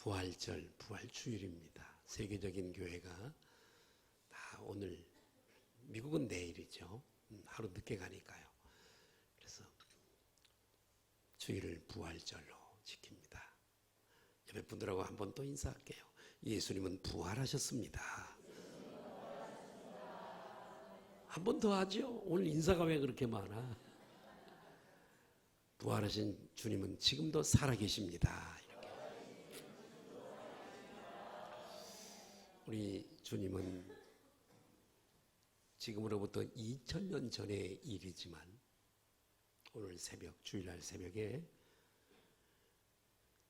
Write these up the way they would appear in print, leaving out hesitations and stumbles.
부활절, 부활주일입니다. 세계적인 교회가 다 오늘, 미국은 내일이죠. 하루 늦게 가니까요. 그래서 주일을 부활절로 지킵니다. 옆에 분들하고 한 번 또 인사할게요. 예수님은 부활하셨습니다. 한 번 더 하죠. 오늘 인사가 왜 그렇게 많아? 부활하신 주님은 지금도 살아계십니다. 이렇게. 우리 주님은 지금으로부터 2000년 전의 일이지만 오늘 새벽, 주일날 새벽에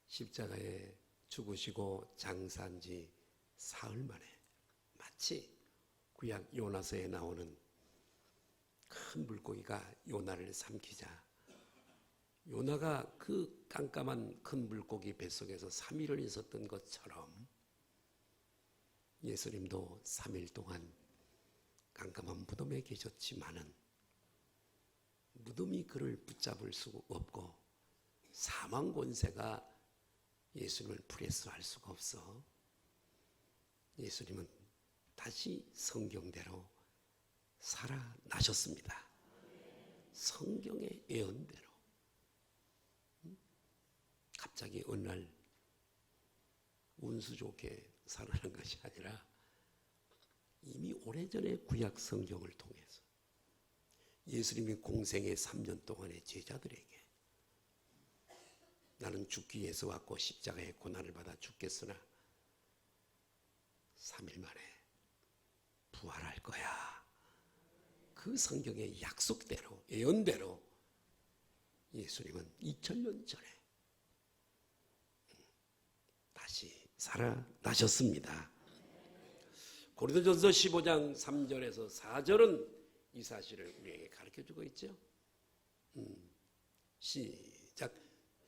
십자가에 죽으시고 장사한 지 사흘 만에 마치 구약 요나서에 나오는 큰 물고기가 요나를 삼키자 요나가 그 깜깜한 큰 물고기 뱃속에서 3일을 있었던 것처럼 예수님도 3일 동안 깜깜한 무덤에 계셨지만은 무덤이 그를 붙잡을 수 없고 사망 권세가 예수님을 프레스할 수가 없어. 예수님은 다시 성경대로 살아나셨습니다. 성경의 예언대로. 갑자기 어느 날 운수 좋게 살아난 것이 아니라 이미 오래전에 구약 성경을 통해서 예수님이 공생의 3년 동안의 제자들에게 나는 죽기 위해서 왔고 십자가의 고난을 받아 죽겠으나 3일 만에 부활할 거야. 그 성경의 약속대로 예언대로 예수님은 2000년 전에 다시 살아나셨습니다. 고린도전서 15장 3절에서 4절은 이 사실을 우리에게 가르쳐주고 있죠. 시작.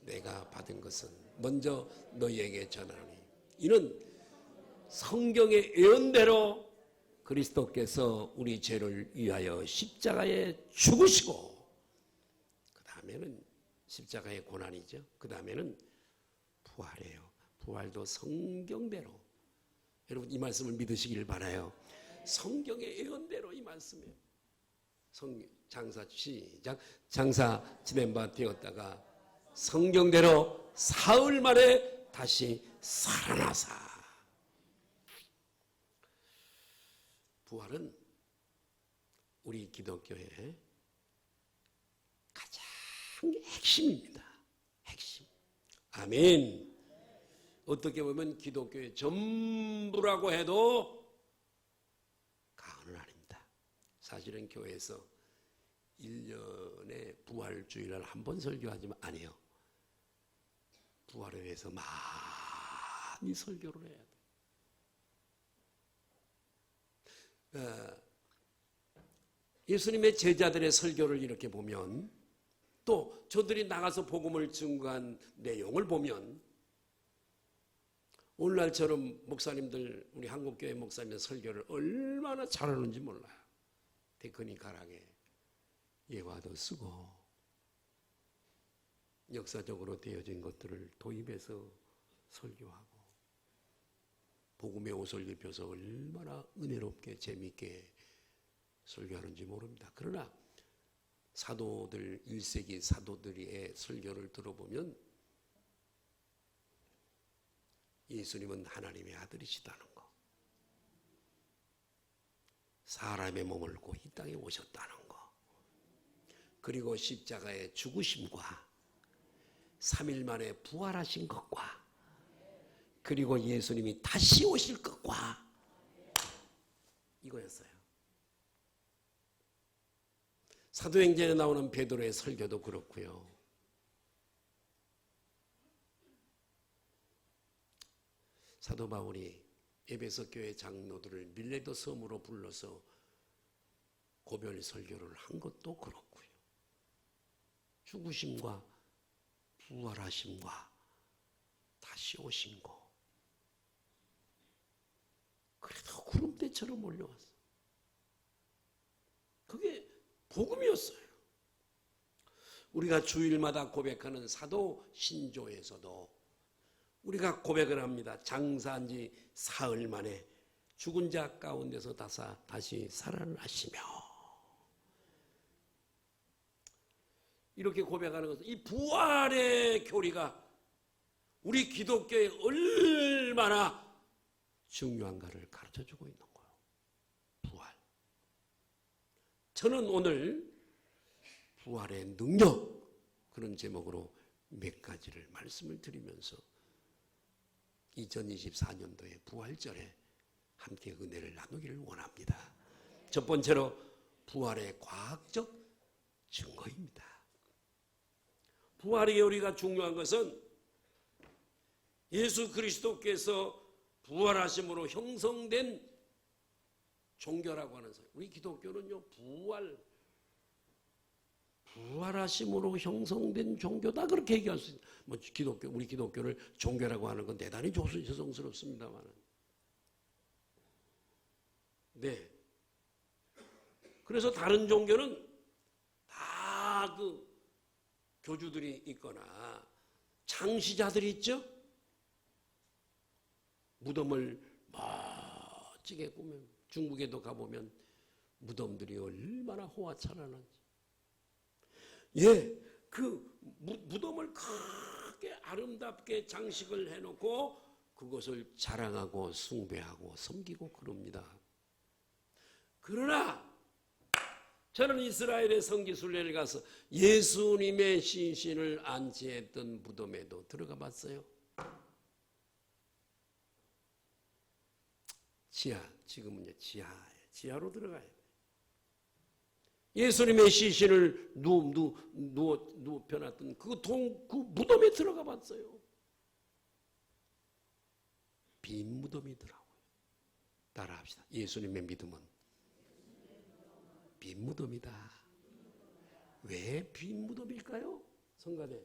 내가 받은 것은 먼저 너희에게 전하노니 이는 성경의 예언대로 그리스도께서 우리 죄를 위하여 십자가에 죽으시고 그 다음에는 십자가의 고난이죠. 그 다음에는 부활이에요. 부활도 성경대로. 여러분 이 말씀을 믿으시길 바라요. 성경의 예언대로 이 말씀이에요. 장사 시작. 장사 지낸 바 되었다가 성경대로 사흘 만에 다시 살아나사. 부활은 우리 기독교의 가장 핵심입니다. 핵심. 아멘. 어떻게 보면 기독교의 전부라고 해도 과언은 아닙니다. 사실은 교회에서 1년에 부활주일날 한 번 설교하지만 아니에요. 부활에 대해서 많이 설교를 해야 돼. 예수님의 제자들의 설교를 이렇게 보면 또 저들이 나가서 복음을 증거한 내용을 보면 오늘날처럼 목사님들 우리 한국교회 목사님의 설교를 얼마나 잘하는지 몰라요. 테크니컬하게 예화도 쓰고 역사적으로 되어진 것들을 도입해서 설교하고 복음의 옷을 입혀서 얼마나 은혜롭게 재미있게 설교하는지 모릅니다. 그러나 사도들 1세기 사도들의 설교를 들어보면 예수님은 하나님의 아들이시다는 거, 사람의 몸을 입고 이 땅에 오셨다는 거, 그리고 십자가의 죽으심과 3일 만에 부활하신 것과 그리고 예수님이 다시 오실 것과 이거였어요. 사도행전에 나오는 베드로의 설교도 그렇고요. 사도 바울이 에베소 교회 장로들을 밀레도 섬으로 불러서 고별 설교를 한 것도 그렇고요. 죽으심과 부활하심과 다시 오신 거. 그래도 구름대처럼 몰려왔어. 그게 복음이었어요. 우리가 주일마다 고백하는 사도 신조에서도 우리가 고백을 합니다. 장사한 지 사흘 만에 죽은 자 가운데서 다시 살아나시며, 이렇게 고백하는 것은 이 부활의 교리가 우리 기독교에 얼마나 중요한가를 가르쳐주고 있는 거예요. 부활. 저는 오늘 부활의 능력, 그런 제목으로 몇 가지를 말씀을 드리면서 2024년도의 부활절에 함께 은혜를 나누기를 원합니다. 첫 번째로 부활의 과학적 증거입니다. 부활의 교리가 중요한 것은 예수 그리스도께서 부활하심으로 형성된 종교라고 하는 사람. 우리 기독교는요, 부활하심으로 형성된 종교다, 그렇게 얘기할 수 있어요. 우리 기독교를 종교라고 하는 건 대단히 조심스럽습니다만. 네. 그래서 다른 종교는 다 그 교주들이 있거나 창시자들이 있죠. 무덤을 멋지게 꾸며, 중국에도 가보면 무덤들이 얼마나 호화찬란한지. 예, 그 무덤을 크게 아름답게 장식을 해놓고 그것을 자랑하고 숭배하고 섬기고 그럽니다. 그러나 저는 이스라엘의 성지순례를 가서 예수님의 시신을 안치했던 무덤에도 들어가 봤어요. 지금은요, 지하로 들어가야 돼요. 예수님의 시신을 누워 펴놨던 그 무덤에 들어가 봤어요. 빈 무덤이더라고요. 따라합시다. 예수님의 믿음은 빈 무덤이다. 왜 빈 무덤일까요? 성가대.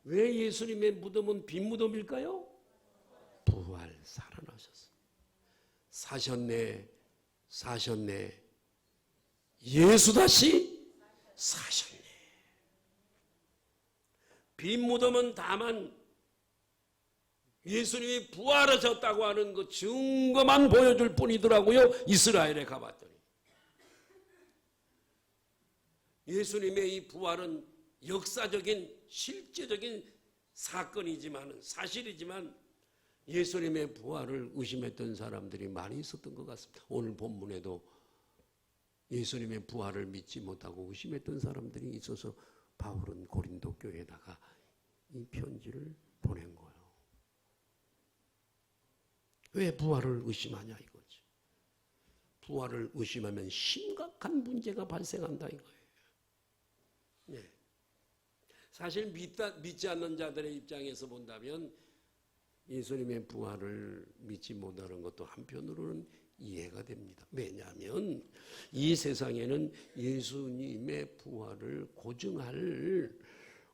왜 예수님의 무덤은 빈 무덤일까요? 부활, 살아나셨어. 사셨네. 예수 다시 사셨네. 빈 무덤은 다만 예수님이 부활하셨다고 하는 그 증거만 보여줄 뿐이더라고요. 이스라엘에 가봤더니. 예수님의 이 부활은 역사적인 실제적인 사건이지만, 사실이지만 예수님의 부활을 의심했던 사람들이 많이 있었던 것 같습니다. 오늘 본문에도 예수님의 부활을 믿지 못하고 의심했던 사람들이 있어서 바울은 고린도 교회에다가 이 편지를 보낸 거예요. 왜 부활을 의심하냐 이거지. 부활을 의심하면 심각한 문제가 발생한다 이거예요. 네. 사실 믿지 않는 자들의 입장에서 본다면 예수님의 부활을 믿지 못하는 것도 한편으로는 이해가 됩니다. 왜냐하면 이 세상에는 예수님의 부활을 고증할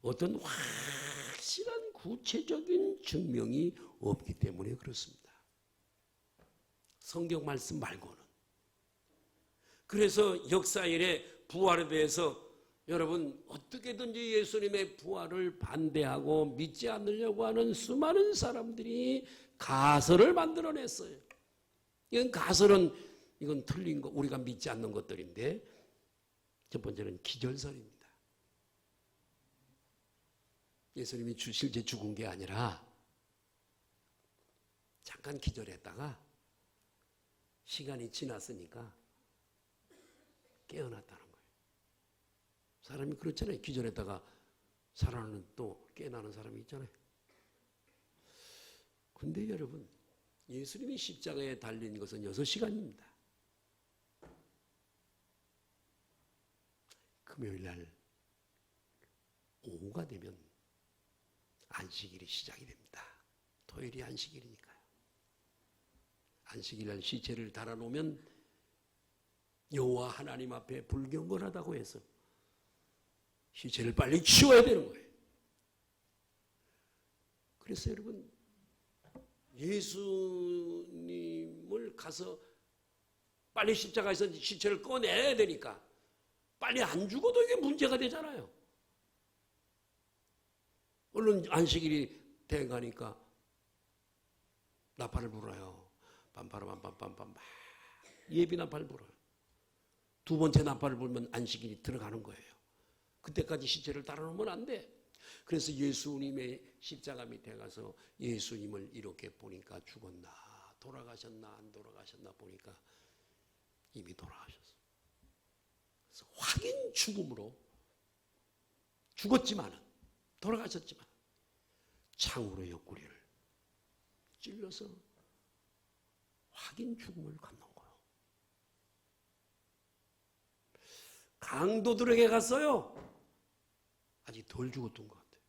어떤 확실한 구체적인 증명이 없기 때문에 그렇습니다. 성경 말씀 말고는. 그래서 역사 이래 부활에 대해서 여러분 어떻게든지 예수님의 부활을 반대하고 믿지 않으려고 하는 수많은 사람들이 가설을 만들어냈어요. 이건 틀린 거, 우리가 믿지 않는 것들인데, 첫 번째는 기절설입니다. 예수님이 실제 죽은 게 아니라 잠깐 기절했다가 시간이 지났으니까 깨어났다는 거예요. 사람이 그렇잖아요. 기절했다가 살아나는, 또 깨어나는 사람이 있잖아요. 근데 여러분, 예수님이 십자가에 달린 것은 6시간입니다. 금요일날 오후가 되면 안식일이 시작이 됩니다. 토요일이 안식일이니까요. 안식일날 시체를 달아놓으면 여호와 하나님 앞에 불경건하다고 해서 시체를 빨리 치워야 되는 거예요. 그래서 여러분, 예수님을 가서 빨리 십자가에서 시체를 꺼내야 되니까 빨리 안 죽어도 이게 문제가 되잖아요. 얼른 안식일이 돼가니까 나팔을 불어요. 빰빠라빰빰빰빰 막 예비 나팔을 불어요. 두 번째 나팔을 불면 안식일이 들어가는 거예요. 그때까지 시체를 달아놓으면 안 돼. 그래서 예수님의 십자가 밑에 가서 예수님을 이렇게 보니까 죽었나 돌아가셨나 안 돌아가셨나 보니까 이미 돌아가셨어요. 그래서 확인 죽음으로 죽었지만은 돌아가셨지만 창으로 옆구리를 찔러서 확인 죽음을 갖는 거예요. 강도들에게 갔어요. 아직 덜 죽었던 것 같아요.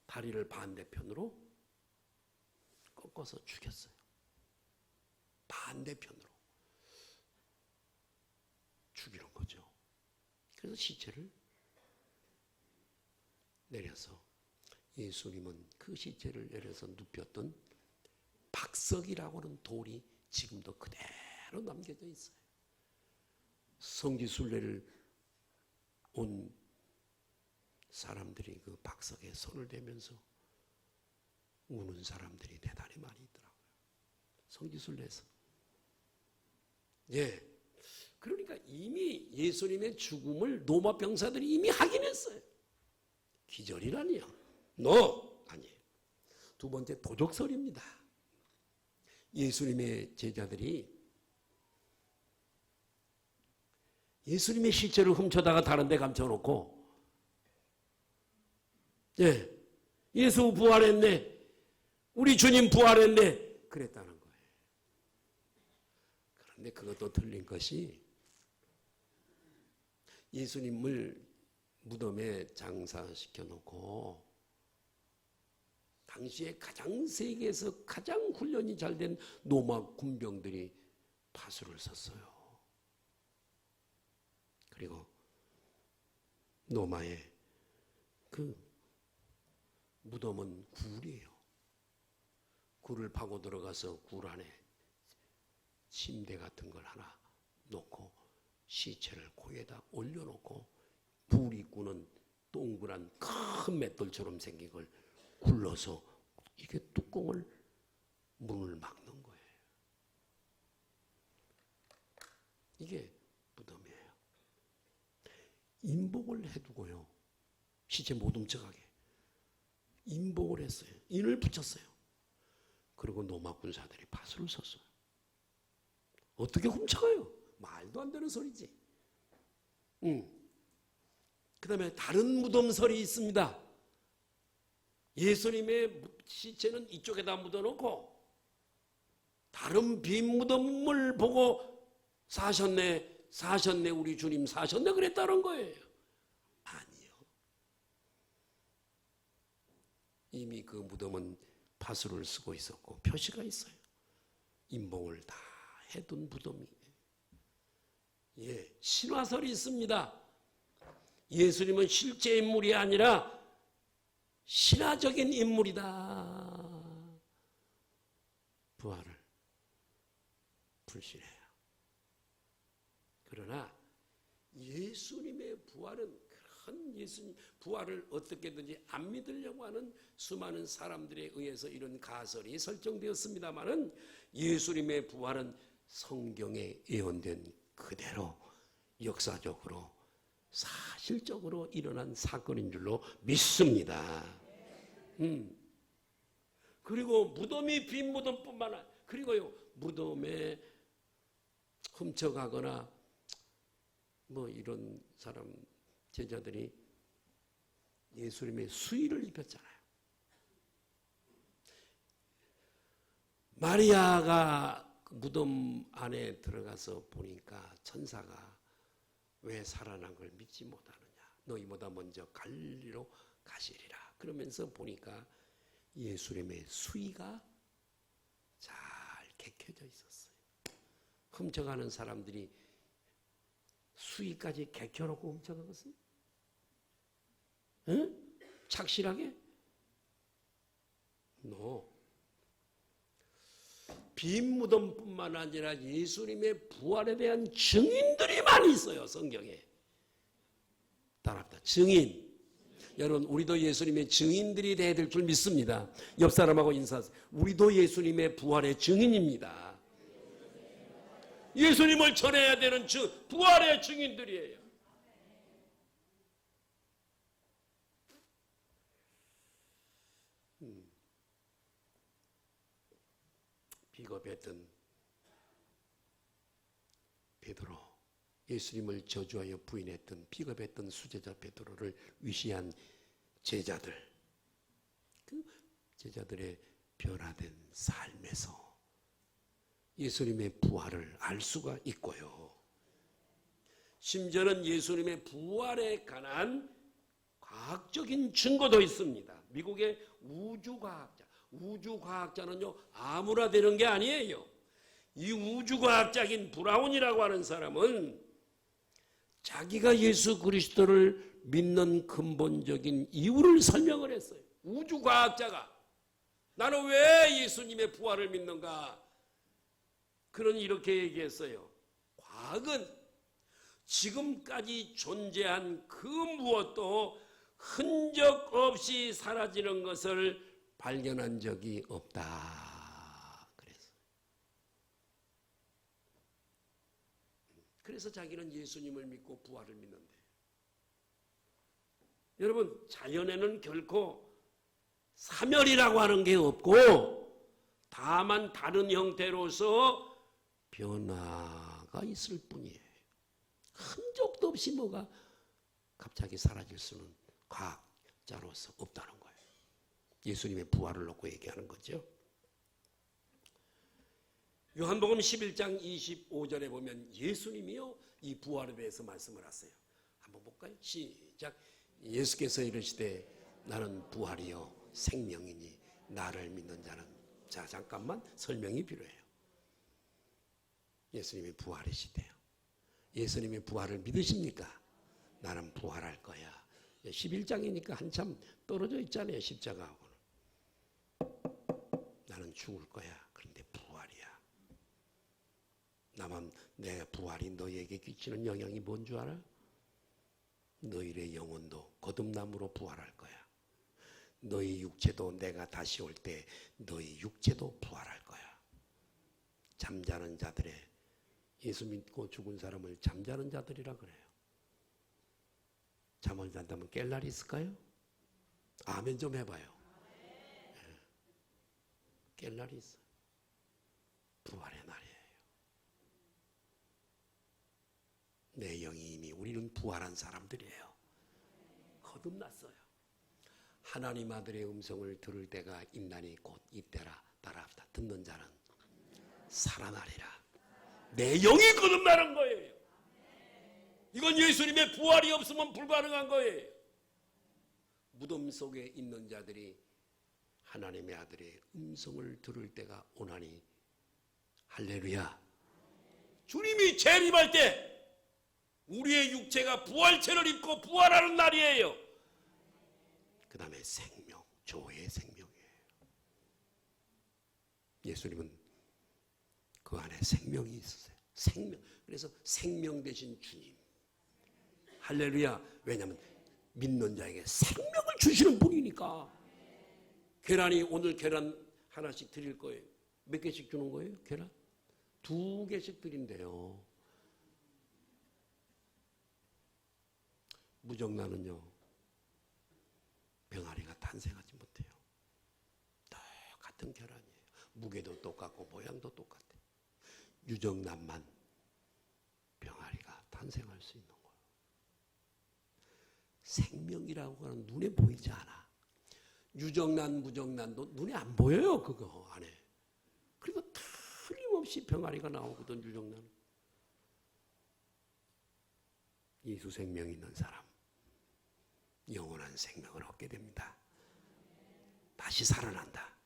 다리를 반대편으로 꺾어서 죽였어요. 반대편으로 죽이는 거죠. 그래서 시체를 내려서 예수님은 그 시체를 내려서 눕혔던 박석이라고 하는 돌이 지금도 그대로 남겨져 있어요. 성지순례를 온 사람들이 그 박석에 손을 대면서 우는 사람들이 대단히 많이 있더라고요. 성지순례에서. 예. 그러니까 이미 예수님의 죽음을 로마 병사들이 이미 확인했어요. 기절이라니요. 아니에요. 두 번째 도적설입니다. 예수님의 제자들이 예수님의 시체를 훔쳐다가 다른 데 감춰놓고 예수 부활했네. 우리 주님 부활했네. 그랬다는 거예요. 그런데 그것도 틀린 것이 예수님을 무덤에 장사시켜 놓고 당시에 세계에서 가장 훈련이 잘 된 로마 군병들이 파수를 섰어요. 그리고 로마의 그 무덤은 굴이에요. 굴을 파고 들어가서 굴 안에 침대 같은 걸 하나 놓고 시체를 코에다 올려놓고 불 입구는 동그란 큰 맷돌처럼 생긴 걸 굴러서 이게 뚜껑을 문을 막는 거예요. 이게 무덤이에요. 인복을 해두고요. 시체 못 훔쳐가게. 인복을 했어요. 인을 붙였어요. 그리고 로마 군사들이 파수를 섰어요. 어떻게 훔쳐가요? 말도 안 되는 소리지. 그 다음에 다른 무덤설이 있습니다. 예수님의 시체는 이쪽에다 묻어놓고 다른 빈 무덤을 보고 사셨네 우리 주님 사셨네 그랬다는 거예요. 아니요. 이미 그 무덤은 파수를 쓰고 있었고 표시가 있어요. 인봉을 다 해둔 무덤이에요. 신화설이 있습니다. 예수님은 실제 인물이 아니라 신화적인 인물이다. 부활을 불신해요. 그러나 예수님의 부활은 그런 예수님 부활을 어떻게든지 안 믿으려고 하는 수많은 사람들에 의해서 이런 가설이 설정되었습니다마는 예수님의 부활은 성경에 예언된 그대로 역사적으로 사실적으로 일어난 사건인 줄로 믿습니다. 그리고 무덤이 빈 무덤뿐만 아니라 그리고요 무덤에 훔쳐가거나 이런 사람 제자들이 예수님의 수의를 입혔잖아요. 마리아가 무덤 안에 들어가서 보니까 천사가 왜 살아난 걸 믿지 못하느냐. 너희보다 먼저 갈리로 가시리라. 그러면서 보니까 예수님의 수의가 잘 개켜져 있었어요. 훔쳐가는 사람들이 수의까지 개켜놓고 훔쳐간 것은? 착실하게? 빈 무덤뿐만 아니라 예수님의 부활에 대한 증인들이 많이 있어요. 성경에. 따라합니다. 증인. 여러분, 우리도 예수님의 증인들이 돼야 될 줄 믿습니다. 옆 사람하고 인사하세요. 우리도 예수님의 부활의 증인입니다. 예수님을 전해야 되는 부활의 증인들이에요. 비겁했던 베드로, 예수님을 저주하여 부인했던 비겁했던 수제자 베드로를 위시한 제자들, 그 제자들의 변화된 삶에서 예수님의 부활을 알 수가 있고요. 심지어는 예수님의 부활에 관한 과학적인 증거도 있습니다. 미국의 우주과학자는요, 아무나 되는 게 아니에요. 이 우주과학자인 브라운이라고 하는 사람은 자기가 예수 그리스도를 믿는 근본적인 이유를 설명을 했어요. 우주과학자가 나는 왜 예수님의 부활을 믿는가? 그는 이렇게 얘기했어요. 과학은 지금까지 존재한 그 무엇도 흔적 없이 사라지는 것을 발견한 적이 없다. 그래서 자기는 예수님을 믿고 부활을 믿는데, 여러분, 자연에는 결코 사멸이라고 하는 게 없고 다만 다른 형태로서 변화가 있을 뿐이에요. 흔적도 없이 뭐가 갑자기 사라질 수는 과학자로서 없다는 거예요. 예수님의 부활을 놓고 얘기하는 거죠. 요한복음 11장 25절에 보면 예수님이요 이 부활에 대해서 말씀을 하세요. 한번 볼까요? 시작. 예수께서 이르시되 나는 부활이요 생명이니 나를 믿는 자는, 자 잠깐만 설명이 필요해요. 예수님이 부활이시대요. 예수님의 부활을 믿으십니까? 나는 부활할 거야. 11장이니까 한참 떨어져 있잖아요. 십자가하고는. 나는 죽을 거야. 그런데 부활이야. 나만 내 부활이 너희에게 끼치는 영향이 뭔 줄 알아? 너희의 영혼도 거듭남으로 부활할 거야. 너희 육체도 내가 다시 올 때 너희 육체도 부활할 거야. 잠자는 자들의, 예수 믿고 죽은 사람을 잠자는 자들이라 그래요. 잠을 잔다면 깰 날이 있을까요? 아멘 좀 해봐요. 네. 깰 날이 있어요. 부활의 날이에요. 내 영이 이미, 우리는 부활한 사람들이에요. 거듭났어요. 하나님 아들의 음성을 들을 때가 있나니 곧 이때라. 따라합시다. 듣는 자는 살아나리라. 내 영이 거듭나는 거예요. 이건 예수님의 부활이 없으면 불가능한 거예요. 무덤 속에 있는 자들이 하나님의 아들의 음성을 들을 때가 오나니, 할렐루야. 주님이 재림할 때 우리의 육체가 부활체를 입고 부활하는 날이에요. 그 다음에 생명, 조의 생명이에요. 예수님은 그 안에 생명이 있으세요. 생명. 그래서 생명 되신 주님. 할렐루야. 왜냐하면 믿는 자에게 생명을 주시는 분이니까. 계란이, 오늘 계란 하나씩 드릴 거예요. 몇 개씩 주는 거예요? 계란? 2개씩 드린대요. 무정란은요, 병아리가 탄생하지 못해요. 똑같은 계란이에요. 무게도 똑같고 모양도 똑같아요. 유정란만 병아리가 탄생할 수 있는 거예요. 생명이라고 하는 눈에 보이지 않아. 유정란, 무정란도 눈에 안 보여요. 그거 안에. 그리고 틀림없이 병아리가 나오거든. 유정란. 예수 생명 있는 사람 영원한 생명을 얻게 됩니다. 다시 살아난다.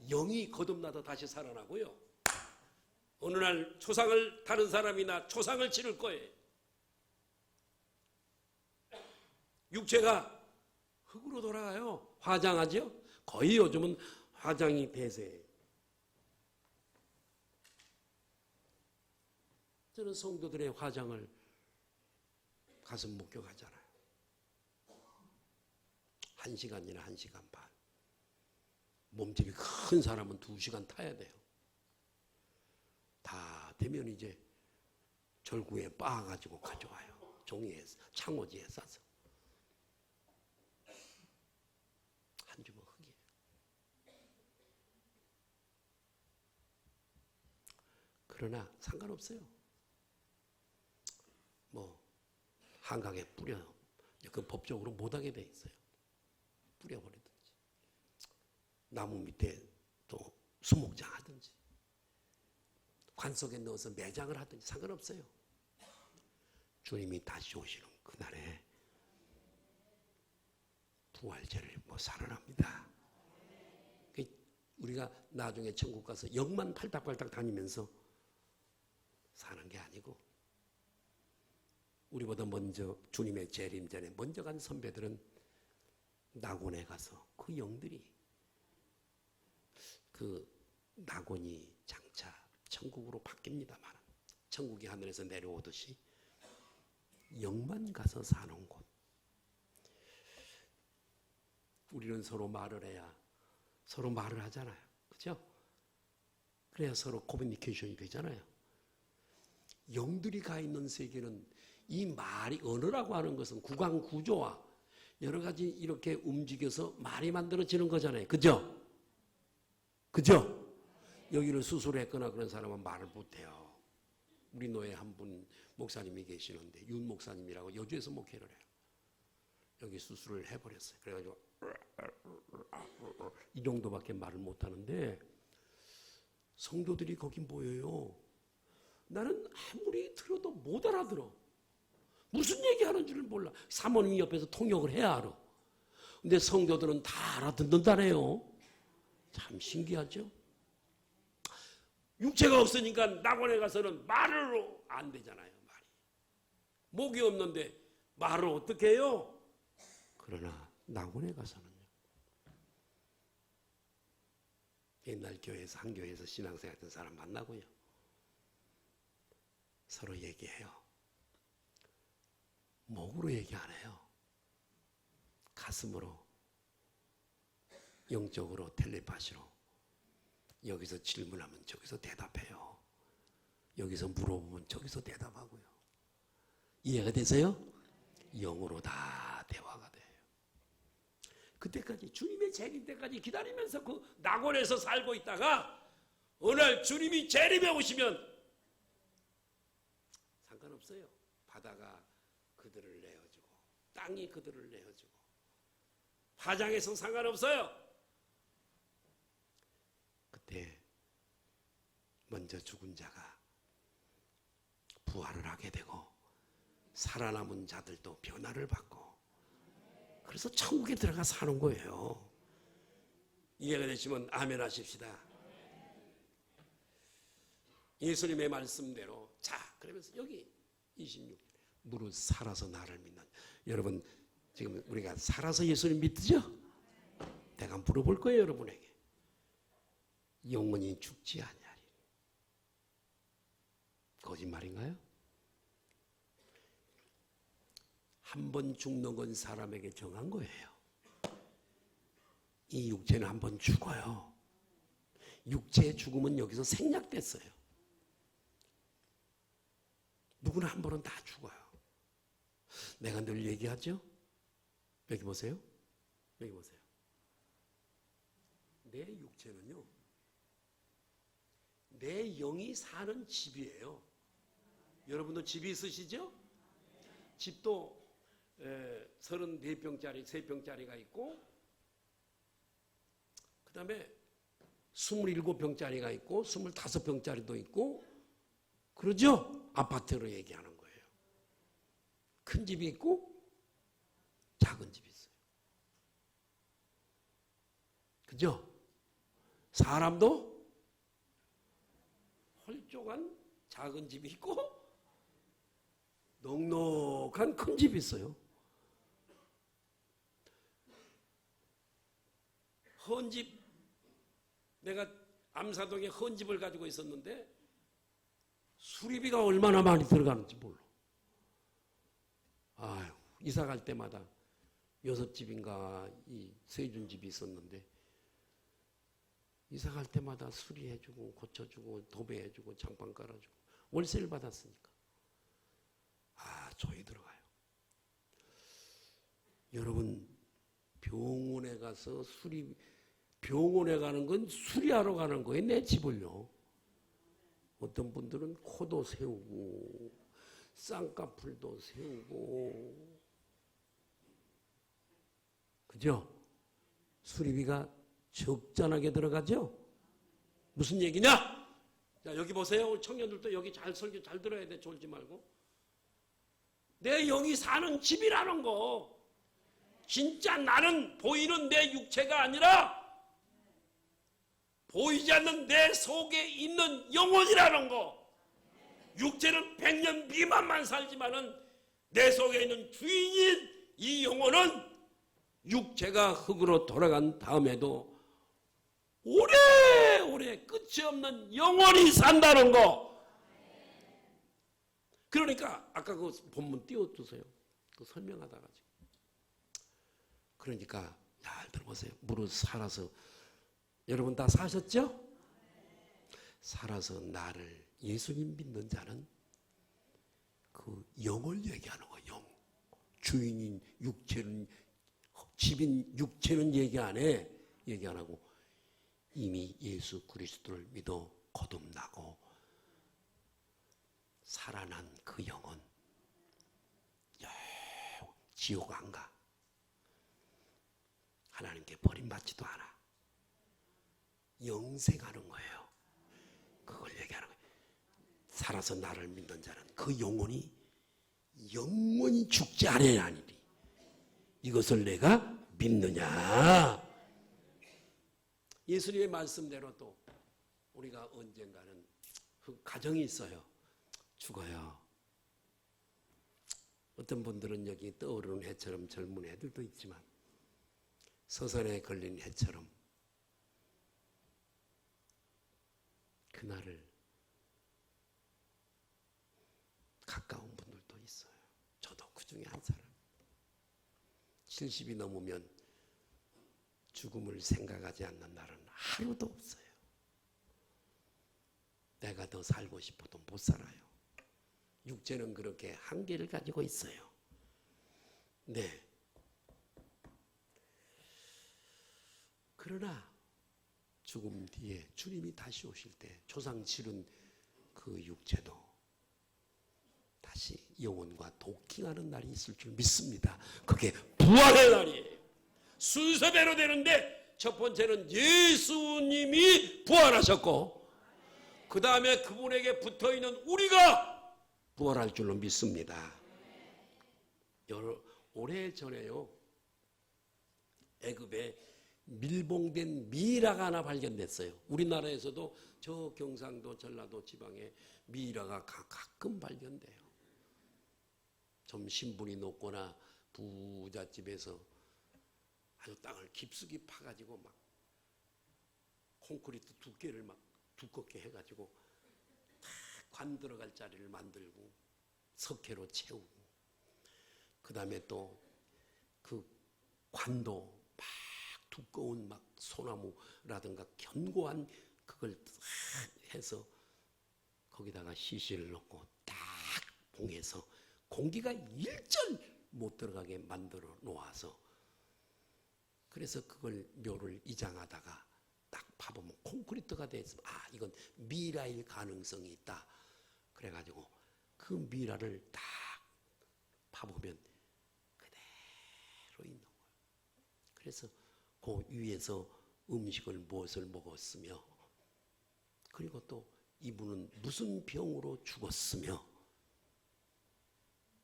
영이 거듭나도 다시 살아나고요. 어느 날 초상을 다른 사람이나 초상을 치를 거예요. 육체가 흙으로 돌아가요. 화장하죠. 거의 요즘은 화장이 대세예요. 저는 성도들의 화장을 가서 목격하잖아요. 1시간이나 1시간 반. 몸집이 큰 사람은 2시간 타야 돼요. 다 되면 이제 절구에 빻아가지고 가져와요. 종이에, 창호지에 싸서. 한 주먹 흙이에요. 그러나 상관없어요. 뭐 한강에 뿌려, 그 법적으로 못하게 돼 있어요. 뿌려버리든지 나무 밑에 또 수목장 하든지 관 속에 넣어서 매장을 하든지 상관없어요. 주님이 다시 오시는 그날에 부활절을 뭐 살아납니다. 우리가 나중에 천국 가서 영만 팔딱팔딱 다니면서 사는 게 아니고, 우리보다 먼저 주님의 재림 전에 먼저 간 선배들은 낙원에 가서 그 영들이 그 낙원이 장차 천국으로 바뀝니다만, 천국이 하늘에서 내려오듯이 영만 가서 사는 곳. 우리는 서로 말을 해야 서로 말을 하잖아요. 그죠? 그래야 서로 커뮤니케이션이 되잖아요. 영들이 가 있는 세계는 이 말이, 언어라고 하는 것은 구강 구조와 여러 가지 이렇게 움직여서 말이 만들어지는 거잖아요. 그죠? 그죠? 여기를 수술했거나 그런 사람은 말을 못해요. 우리 노예 한 분 목사님이 계시는데, 윤 목사님이라고 여주에서 목회를 해요. 여기 수술을 해버렸어요. 그래가지고 이 정도밖에 말을 못하는데 성도들이 거기 모여요. 나는 아무리 들어도 못 알아들어. 무슨 얘기하는 줄을 몰라. 사모님이 옆에서 통역을 해야 알아. 근데 성도들은 다 알아듣는다네요. 참 신기하죠? 육체가 없으니까 낙원에 가서는 말을 안 되잖아요. 말이. 목이 없는데 말을 어떻게 해요? 그러나 낙원에 가서는요. 옛날 교회에서, 한 교회에서 신앙생활 했던 사람 만나고요. 서로 얘기해요. 목으로 얘기 안 해요. 가슴으로, 영적으로, 텔레파시로. 여기서 질문하면 저기서 대답해요. 여기서 물어보면 저기서 대답하고요. 이해가 되세요? 영으로 다 대화가 돼요. 그때까지, 주님의 재림 때까지 기다리면서 그 낙원에서 살고 있다가 어느 날 주님이 재림해 오시면 상관없어요. 바다가 그들을 내어주고 땅이 그들을 내어주고 화장해서 상관없어요. 그때 먼저 죽은 자가 부활을 하게 되고 살아남은 자들도 변화를 받고, 그래서 천국에 들어가 사는 거예요. 이해가 되시면 아멘 하십시다. 예수님의 말씀대로, 자, 그러면서 여기 26, 무릇 살아서 나를 믿는, 여러분 지금 우리가 살아서 예수님 믿죠? 내가 물어볼 거예요, 여러분에게. 영원히 죽지 아니하리. 거짓말인가요? 한 번 죽는 건 사람에게 정한 거예요. 이 육체는 한 번 죽어요. 육체의 죽음은 여기서 생략됐어요. 누구나 한 번은 다 죽어요. 내가 늘 얘기하죠? 여기 보세요. 여기 보세요. 내 육체는요, 내 영이 사는 집이에요. 여러분도 집이 있으시죠? 집도 34평짜리, 3평짜리가 있고, 그 다음에 27평짜리가 있고 25평짜리도 있고, 그러죠? 아파트로 얘기하는 거예요. 큰 집이 있고 작은 집이 있어요. 그죠? 사람도 홀쭉한 작은 집이 있고 넉넉한 큰 집이 있어요. 헌집, 내가 암사동에 헌집을 가지고 있었는데 수리비가 얼마나 많이 들어가는지 몰라. 아유, 이사 갈 때마다 6집인가 이 세준집이 있었는데 이사 갈 때마다 수리해주고 고쳐주고 도배해주고 장판 깔아주고 월세를 받았으니까 조이 들어가요. 여러분 병원에 가서 병원에 가는 건 수리하러 가는 거예요. 내 집을요. 어떤 분들은 코도 세우고 쌍꺼풀도 세우고 그죠? 수리비가 적잖하게 들어가죠? 무슨 얘기냐? 자, 여기 보세요. 우리 청년들도 여기 잘 설교 잘 들어야 돼. 졸지 말고. 내 영이 사는 집이라는 거. 진짜 나는 보이는 내 육체가 아니라 보이지 않는 내 속에 있는 영혼이라는 거. 육체는 100년 미만만 살지만은 내 속에 있는 주인인 이 영혼은 육체가 흙으로 돌아간 다음에도 오래오래 끝이 없는 영원히 산다는 거. 그러니까 아까 그 본문 띄워주세요. 그 설명하다가 지금. 그러니까 잘 들어보세요. 무릇 살아서 여러분 다 사셨죠? 살아서 나를 예수님 믿는 자는 그 영을 얘기하는 거예요. 영. 주인인 육체는 집인 육체는 얘기 안 해. 얘기 안 하고 이미 예수 그리스도를 믿어 거듭나고 살아난 그 영혼 지옥 안 가. 하나님께 버림받지도 않아. 영생하는 거예요. 그걸 얘기하는 거예요. 살아서 나를 믿는 자는 그 영혼이 영원히 죽지 아니하리니 이것을 내가 믿느냐. 예수님의 말씀대로 또 우리가 언젠가는 그 가정이 있어요. 죽어요. 어떤 분들은 여기 떠오르는 해처럼 젊은 애들도 있지만 서산에 걸린 해처럼 그날을 가까운 분들도 있어요. 저도 그 중에 한 사람. 70이 넘으면 죽음을 생각하지 않는 날은 하루도 없어요. 내가 더 살고 싶어도 못 살아요. 육체는 그렇게 한계를 가지고 있어요. 네. 그러나 죽음 뒤에 주님이 다시 오실 때 조상 치른 그 육체도 다시 영혼과 도킹하는 날이 있을 줄 믿습니다. 그게 부활의 날이에요. 순서대로 되는데 첫 번째는 예수님이 부활하셨고 그 다음에 그분에게 붙어있는 우리가 부활할 줄로 믿습니다. 오래전에요. 애굽에 밀봉된 미라가 하나 발견됐어요. 우리나라에서도 저 경상도 전라도 지방에 미라가 가끔 발견돼요. 좀 신분이 높거나 부잣집에서 아주 땅을 깊숙이 파가지고 막 콘크리트 두께를 막 두껍게 해가지고 관 들어갈 자리를 만들고 석회로 채우고 그 다음에 또 그 관도 막 두꺼운 막 소나무라든가 견고한 그걸 해서 거기다가 시시를 넣고 딱 봉해서 공기가 일절 못 들어가게 만들어 놓아서 그래서 그걸 묘를 이장하다가 딱 파보면 콘크리트가 돼 있으면 이건 미라일 가능성이 있다. 그래가지고 그 미라를 딱 파보면 그대로 있는 거예요. 그래서 그 위에서 음식을 무엇을 먹었으며 그리고 또 이분은 무슨 병으로 죽었으며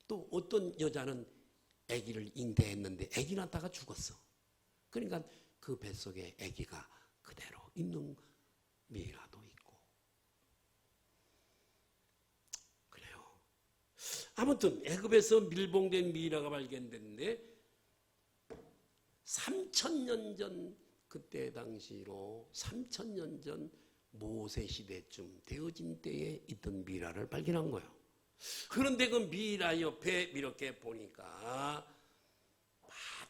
또 어떤 여자는 아기를 잉태했는데 아기 낳다가 죽었어. 그러니까 그 뱃속에 아기가 그대로 있는 미라도 있고 그래요. 아무튼 애굽에서 밀봉된 미라가 발견됐는데 3000년 전 그때 당시로 3000년 전 모세 시대쯤 되어진 때에 있던 미라를 발견한 거예요. 그런데 그 미라 옆에 이렇게 보니까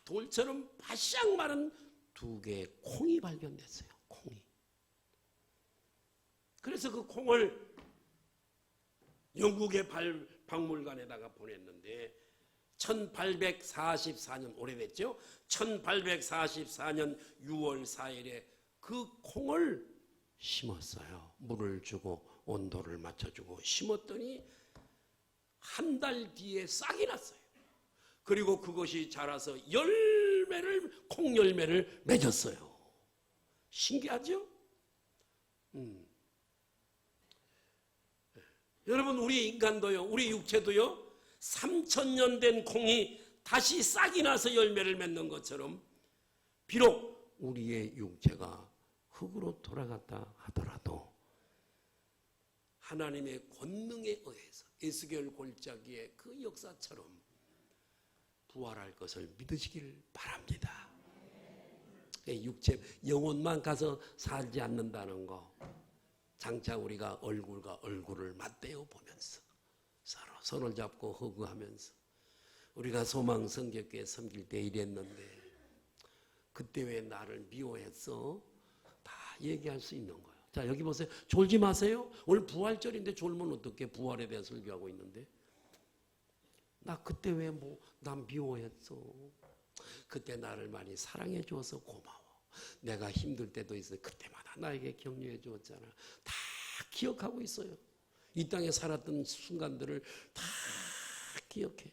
돌처럼 바싹 마른 두 개의 콩이 발견됐어요. 콩이. 그래서 그 콩을 영국의 박물관에다가 보냈는데 1844년, 오래됐죠? 1844년 6월 4일에 그 콩을 심었어요. 물을 주고 온도를 맞춰주고 심었더니 한 달 뒤에 싹이 났어요. 그리고 그것이 자라서 콩 열매를 맺었어요. 신기하죠? 여러분, 우리 인간도요, 우리 육체도요, 3000년 된 콩이 다시 싹이 나서 열매를 맺는 것처럼 비록 우리의 육체가 흙으로 돌아갔다 하더라도 하나님의 권능에 의해서 에스겔 골짜기의 그 역사처럼 부활할 것을 믿으시길 바랍니다. 육체, 영혼만 가서 살지 않는다는 거, 장차 우리가 얼굴과 얼굴을 맞대어 보면서 서로 손을 잡고 허구하면서 우리가 소망 성결교회 섬길 때 이랬는데 그때 왜 나를 미워했어? 다 얘기할 수 있는 거예요. 자, 여기 보세요. 졸지 마세요. 오늘 부활절인데 졸면 어떻게? 부활에 대해 설교하고 있는데 나 그때 왜 난 미워했어? 그때 나를 많이 사랑해 주어서 고마워. 내가 힘들 때도 있어요. 그때마다 나에게 격려해 주었잖아. 다 기억하고 있어요. 이 땅에 살았던 순간들을 다 기억해요.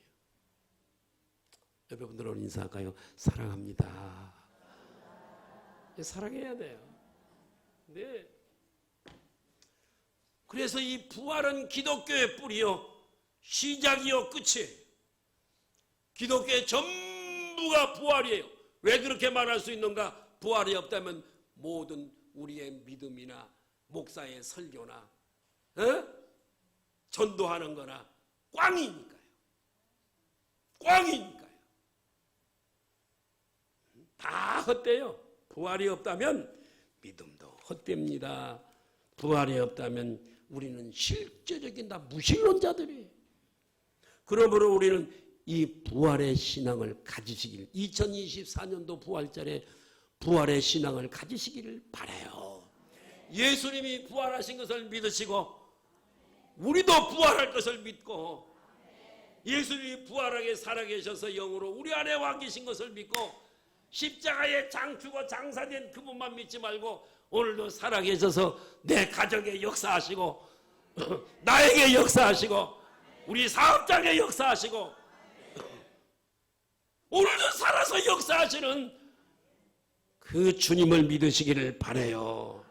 여러분들 인사할까요? 사랑합니다. 사랑해야 돼요. 네. 그래서 이 부활은 기독교의 뿌리요, 시작이요, 끝이에요. 기독교의 전부가 부활이에요. 왜 그렇게 말할 수 있는가? 부활이 없다면 모든 우리의 믿음이나 목사의 설교나 전도하는 거나 꽝이니까요. 꽝이니까요. 다 헛돼요. 부활이 없다면 믿음도 헛됩니다. 부활이 없다면 우리는 실제적인 다 무신론자들이에요. 그러므로 우리는 이 부활의 신앙을 가지시길, 2024년도 부활절에 부활의 신앙을 가지시기를 바라요. 예수님이 부활하신 것을 믿으시고 우리도 부활할 것을 믿고 예수님이 부활하게 살아계셔서 영으로 우리 안에 와 계신 것을 믿고 십자가에 장추고 장사된 그분만 믿지 말고 오늘도 살아계셔서 내 가정에 역사하시고 나에게 역사하시고 우리 사업장에 역사하시고 오늘도 살아서 역사하시는 그 주님을 믿으시기를 바라요.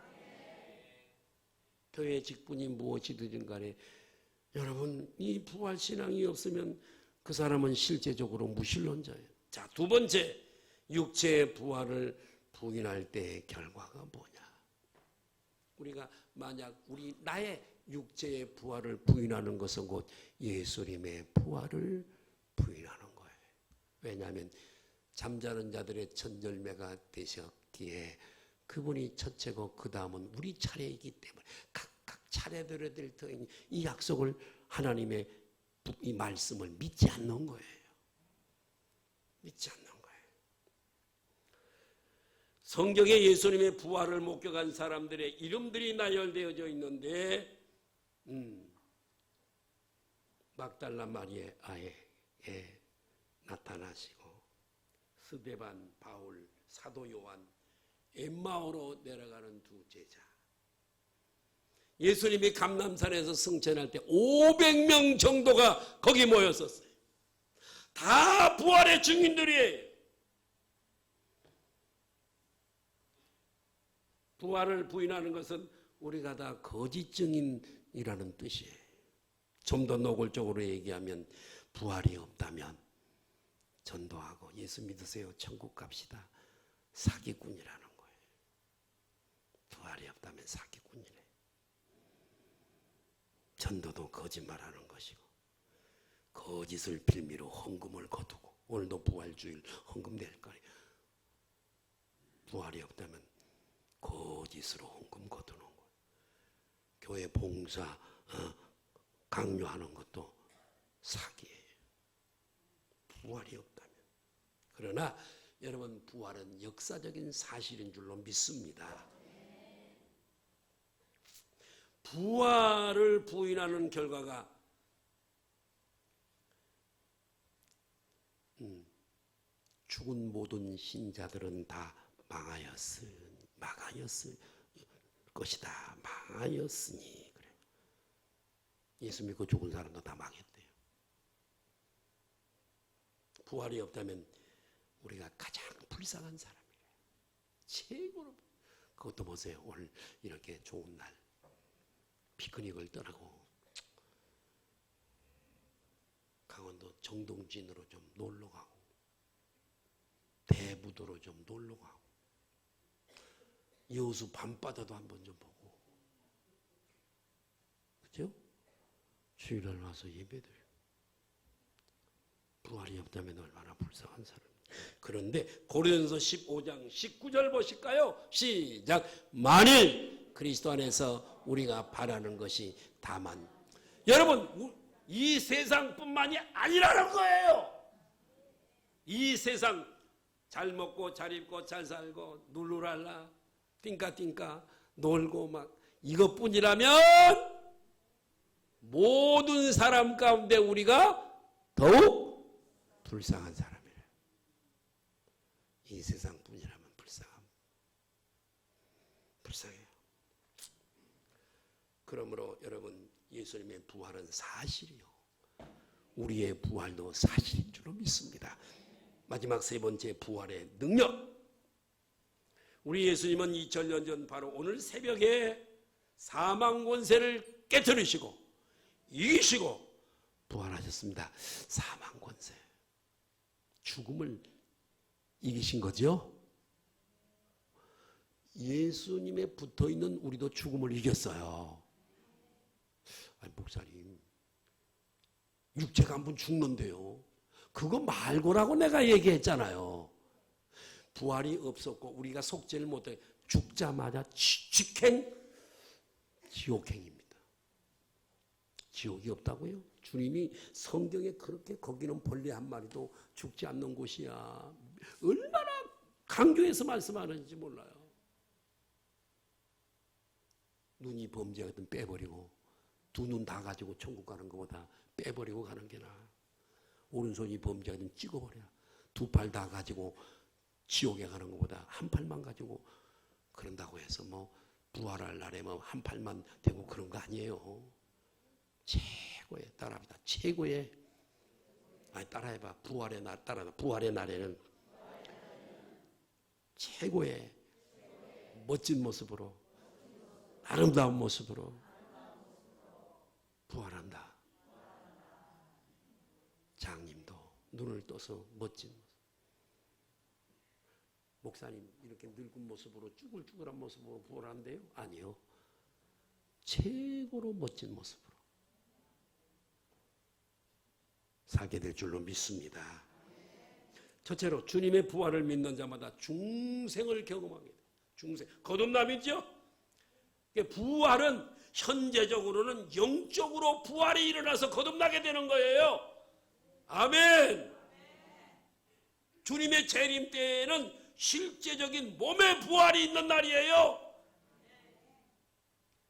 교회 직분이 무엇이든 간에 여러분, 이 부활신앙이 없으면 그 사람은 실제적으로 무신론자예요. 자, 두 번째, 육체의 부활을 부인할 때의 결과가 뭐냐? 우리가 만약 나의 육체의 부활을 부인하는 것은 곧 예수님의 부활을 부인하는 거예요. 왜냐하면 잠자는 자들의 첫열매가 되셨기에 그분이 첫째고 그 다음은 우리 차례이기 때문에 각각 차례들에 될 터인 이 약속을 하나님의 이 말씀을 믿지 않는 거예요. 믿지 않는 거예요. 성경에 예수님의 부활을 목격한 사람들의 이름들이 나열되어져 있는데 막달라 마리아에게 나타나시고 스데반, 바울, 사도 요한, 엠마오로 내려가는 두 제자. 예수님이 감람산에서 승천할 때 500명 정도가 거기 모였었어요. 다 부활의 증인들이에요. 부활을 부인하는 것은 우리가 다 거짓 증인이라는 뜻이에요. 좀 더 노골적으로 얘기하면 부활이 없다면 전도하고 예수 믿으세요, 천국 갑시다, 사기꾼이라는 거예요. 부활이 없다면 사기꾼이래. 전도도 거짓말하는 것이고 거짓을 빌미로 헌금을 거두고 오늘도 부활주일 헌금 낼 거예요. 부활이 없다면 거짓으로 헌금 거두는 거예요. 교회 봉사 강요하는 것도 사기예요. 부활이 없다면 그러나 여러분, 부활은 역사적인 사실인 줄로 믿습니다. 부활을 부인하는 결과가 죽은 모든 신자들은 다 망하였을 것이다. 망하였으니. 그래. 예수 믿고 죽은 사람도 다 망했대요. 부활이 없다면 우리가 가장 불쌍한 사람이래요. 최고로. 그것도 보세요. 오늘 이렇게 좋은 날 피크닉을 떠나고 강원도 정동진으로 좀 놀러 가고 대부도로 좀 놀러 가고 여수 밤바다도 한번 좀 보고, 그죠? 주일날 와서 예배드려. 부활이 없다면 얼마나 불쌍한 사람이에요. 그런데 고린도서 15장 19절 보실까요? 시작. 만일 그리스도 안에서 우리가 바라는 것이 다만, 여러분, 이 세상뿐만이 아니라는 거예요. 이 세상 잘 먹고 잘 입고 잘 살고 룰루랄라 띵까띵까 놀고 막 이것뿐이라면 모든 사람 가운데 우리가 더욱 불쌍한 사람이래요. 이 세상뿐이라면 불쌍해요. 그러므로 여러분, 예수님의 부활은 사실이요, 우리의 부활도 사실인 줄로 믿습니다. 마지막 세 번째, 부활의 능력. 우리 예수님은 2000년 전 바로 오늘 새벽에 사망 권세를 깨뜨리시고 이기시고 부활하셨습니다. 사망 권세, 죽음을 이기신 거죠. 예수님에 붙어있는 우리도 죽음을 이겼어요. 아니, 목사님, 육체가 한 번 죽는데요, 그거 말고라고 내가 얘기했잖아요. 부활이 없었고 우리가 속죄를 못해 죽자마자 직행 지옥행입니다. 지옥이 없다고요? 주님이 성경에 그렇게 거기는 벌레 한 마리도 죽지 않는 곳이야, 얼마나 강조해서 말씀하는지 몰라요. 눈이 범죄하든 빼버리고 두 눈 다 가지고 천국 가는 것보다 빼버리고 가는 게 나아. 오른손이 범죄하든 찍어버려. 두 팔 다 가지고 지옥에 가는 것보다 한 팔만 가지고, 그런다고 해서 뭐 부활할 날에 뭐 한 팔만 되고 그런 거 아니에요. 최고의, 따라합니다. 최고의, 아니 따라해봐. 부활의 날, 따라해봐. 부활의 날에는 최고의 멋진 모습으로, 아름다운 모습으로 부활한다. 장님도 눈을 떠서 멋진 모습. 목사님 이렇게 늙은 모습으로 쭈글쭈글한 모습으로 부활한대요? 아니요. 최고로 멋진 모습으로 살게 될 줄로 믿습니다. 첫째로 주님의 부활을 믿는 자마다 중생을 경험하게 돼요. 중생, 거듭남이죠. 부활은 현재적으로는 영적으로 부활이 일어나서 거듭나게 되는 거예요. 아멘. 주님의 재림 때에는 실제적인 몸의 부활이 있는 날이에요.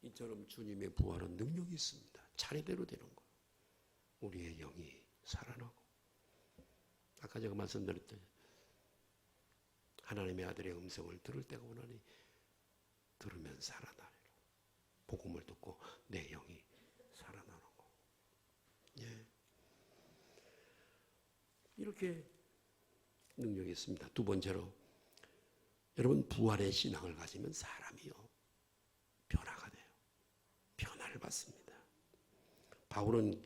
이처럼 주님의 부활은 능력이 있습니다. 차례대로 되는 거예요. 우리의 영이 살아나고, 아까 제가 말씀드렸죠. 하나님의 아들의 음성을 들을 때가 오나니 들으면 살아나리라. 복음을 듣고 내 영이 살아나는 거. 예. 이렇게 능력이 있습니다. 두 번째로, 여러분, 부활의 신앙을 가지면 사람이요 변화가 돼요. 변화를 받습니다. 바울은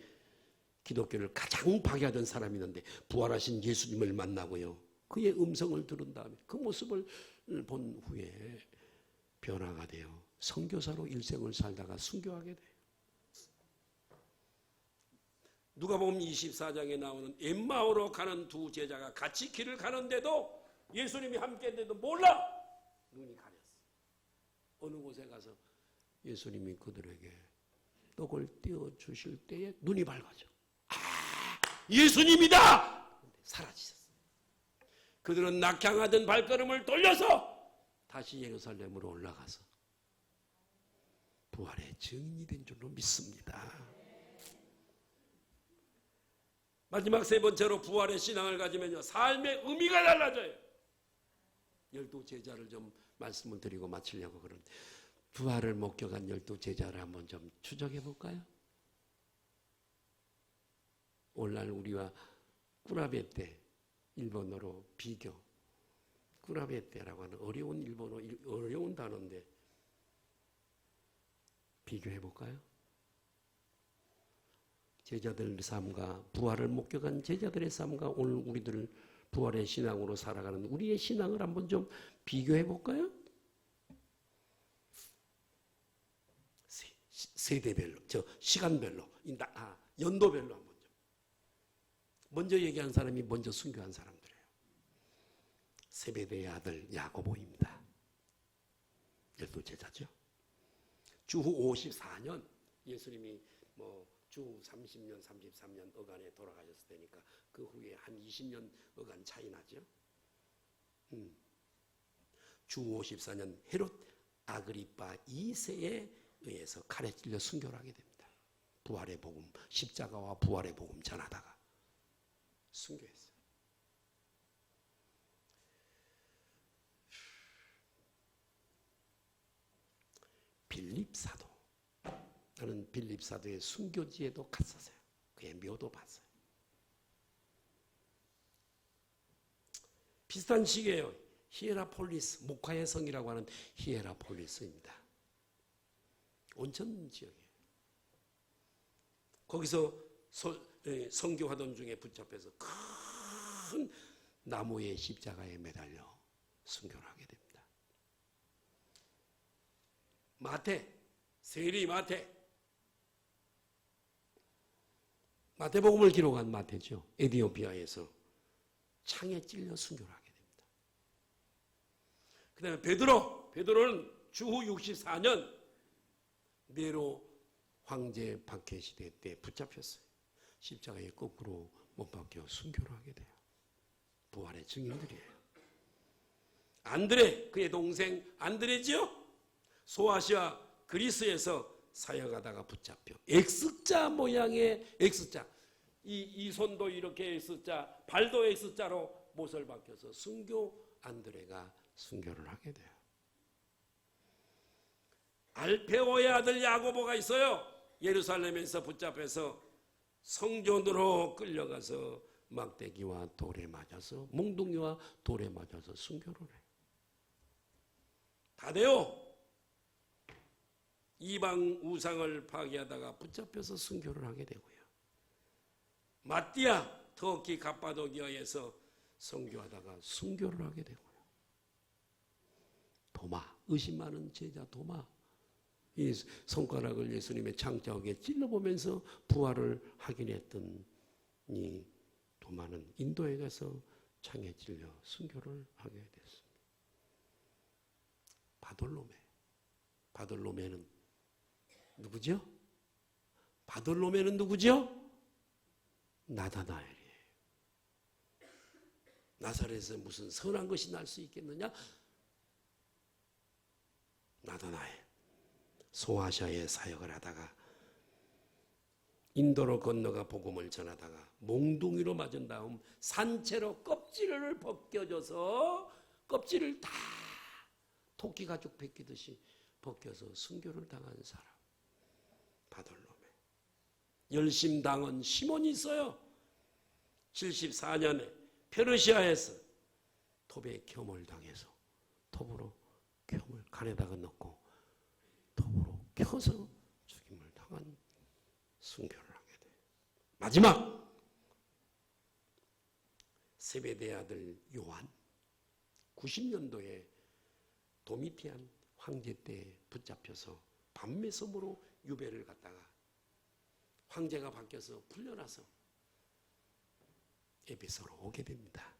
기독교를 가장 파괴하던 사람이 있는데 부활하신 예수님을 만나고요, 그의 음성을 들은 다음에 그 모습을 본 후에 변화가 돼요. 선교사로 일생을 살다가 순교하게 돼요. 누가복음 24장에 나오는 엠마오로 가는 두 제자가 같이 길을 가는데도, 예수님이 함께했는데도 몰라, 눈이 가렸어. 어느 곳에 가서 예수님이 그들에게 떡을 띄워주실 때에 눈이 밝아져. 아, 예수님이다! 사라지셨어. 그들은 낙향하던 발걸음을 돌려서 다시 예루살렘으로 올라가서 부활의 증인이 된 줄로 믿습니다. 마지막 세 번째로 부활의 신앙을 가지면요, 삶의 의미가 달라져요. 12제자를 좀 말씀을 드리고 마치려고 그러는데, 부활을 목격한 12제자를 한번 좀 추적해 볼까요? 오늘날 우리와 꾸라베 때, 일본어로 비교, 꾸라베 때라고 하는 어려운 일본어, 어려운 단어인데 비교해 볼까요? 제자들 삶과 부활을 목격한 제자들의 삶과 오늘 우리들 부활의 신앙으로 살아가는 우리의 신앙을 한번 좀 비교해 볼까요? 세대별로, 시간별로, 연도별로 한번 좀. 먼저 얘기한 사람이 먼저 순교한 사람들이에요. 세베대의 아들 야고보입니다. 12제자죠. 주후 54년 예수님이 주 30년, 33년 어간에 돌아가셨을 때니까 그 후에 한 20년 어간 차이 나죠. 주 54년 헤롯 아그리파 2세에 의해서 칼에 찔려 순교를 하게 됩니다. 부활의 복음, 십자가와 부활의 복음 전하다가 순교했어요. 빌립 사도, 나는 빌립 사도의 순교지에도 갔었어요. 그의 묘도 봤어요. 비슷한 시기예요. 히에라폴리스, 목화의 성이라고 하는 히에라폴리스입니다. 온천 지역이에요. 거기서 선교하던 중에 붙잡혀서 큰 나무의 십자가에 매달려 순교를 하게 됩니다. 세리 마태복음을 기록한 마태죠. 에티오피아에서 창에 찔려 순교를 하게 됩니다. 그 다음에 베드로는 주후 64년 네로 황제 박해 시대 때 붙잡혔어요. 십자가에 거꾸로 못 박혀 순교를 하게 돼요. 부활의 증인들이에요. 안드레, 그의 동생 안드레지요. 소아시아 그리스에서 사역하다가 붙잡혀 X자 모양의 X자, 이 손도 이렇게 X자, 발도 X자로 못을 박혀서 순교 안드레가 순교를 하게 돼요. 알페오의 아들 야고보가 있어요. 예루살렘에서 붙잡혀서 성전으로 끌려가서 막대기와 돌에 맞아서, 몽둥이와 돌에 맞아서 순교를 해요. 다데오, 이방 우상을 파괴하다가 붙잡혀서 순교를 하게 되고요. 마띠아, 터키 갑바도기아에서 선교하다가 순교를 하게 되고요. 도마, 의심 많은 제자 도마, 이 손가락을 예수님의 창자옥에 찔러보면서 부활을 확인했던 이 도마는 인도에 가서 창에 찔려 순교를 하게 됐습니다. 바돌로메는 누구죠? 바돌로메는 누구죠? 나다나엘이에요. 나사렛에서 무슨 선한 것이 날 수 있겠느냐? 나다나엘, 소아시아에 사역을 하다가 인도로 건너가 복음을 전하다가 몽둥이로 맞은 다음 산채로 껍질을 벗겨져서 껍질을 다 토끼 가죽 벗기듯이 벗겨서 순교를 당한 사람, 바돌로메. 열심당한 시몬이 있어요. 74년에 페르시아에서 톱에 겸을 당해서 톱으로 겸을 간에다가 넣고 톱으로 켜서 죽임을 당한 순교를 하게 돼요. 마지막 세베대 아들 요한, 90년도에 도미티안 황제 때 붙잡혀서 밤매섬으로 유배를 갔다가 황제가 바뀌어서 풀려나서 에베소로 오게 됩니다.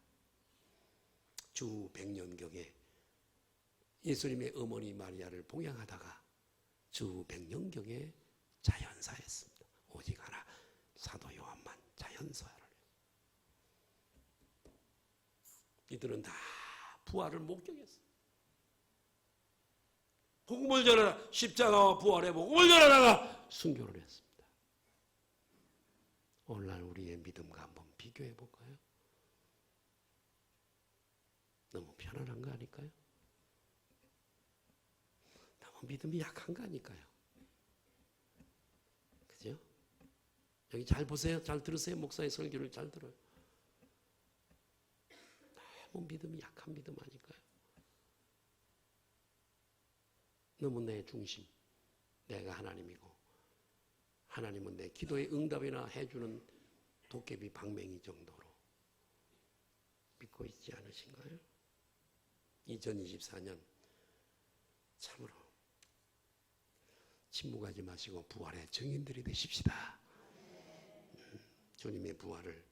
주 100년경에 예수님의 어머니 마리아를 봉양하다가 주 100년경에 자연사했습니다. 오직 하나, 사도 요한만 자연사를. 이들은 다 부활을 목격했어요. 복음을 전하라, 십자가와 부활의 복음을 전하라가 순교를 했습니다. 오늘날 우리의 믿음과 한번 비교해 볼까요? 너무 편안한 거 아닐까요? 너무 믿음이 약한 거 아닐까요? 그죠? 여기 잘 보세요. 잘 들으세요. 목사의 설교를 잘 들어요. 너무 믿음이 약한 믿음 아닐까요? 너무 내 중심, 내가 하나님이고 하나님은 내 기도의 응답이나 해주는 도깨비 방맹이 정도로 믿고 있지 않으신가요? 2024년 참으로 침묵하지 마시고 부활의 증인들이 되십시다. 주님의 부활을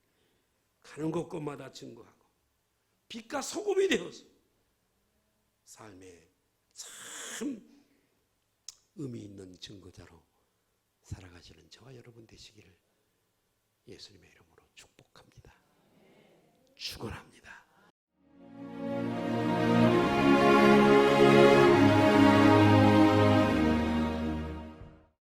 가는 곳곳마다 증거하고 빛과 소금이 되어서 삶에 참 의미 있는 증거자로 살아가시는 저와 여러분 되시기를 예수님의 이름으로 축복합니다. 축원합니다.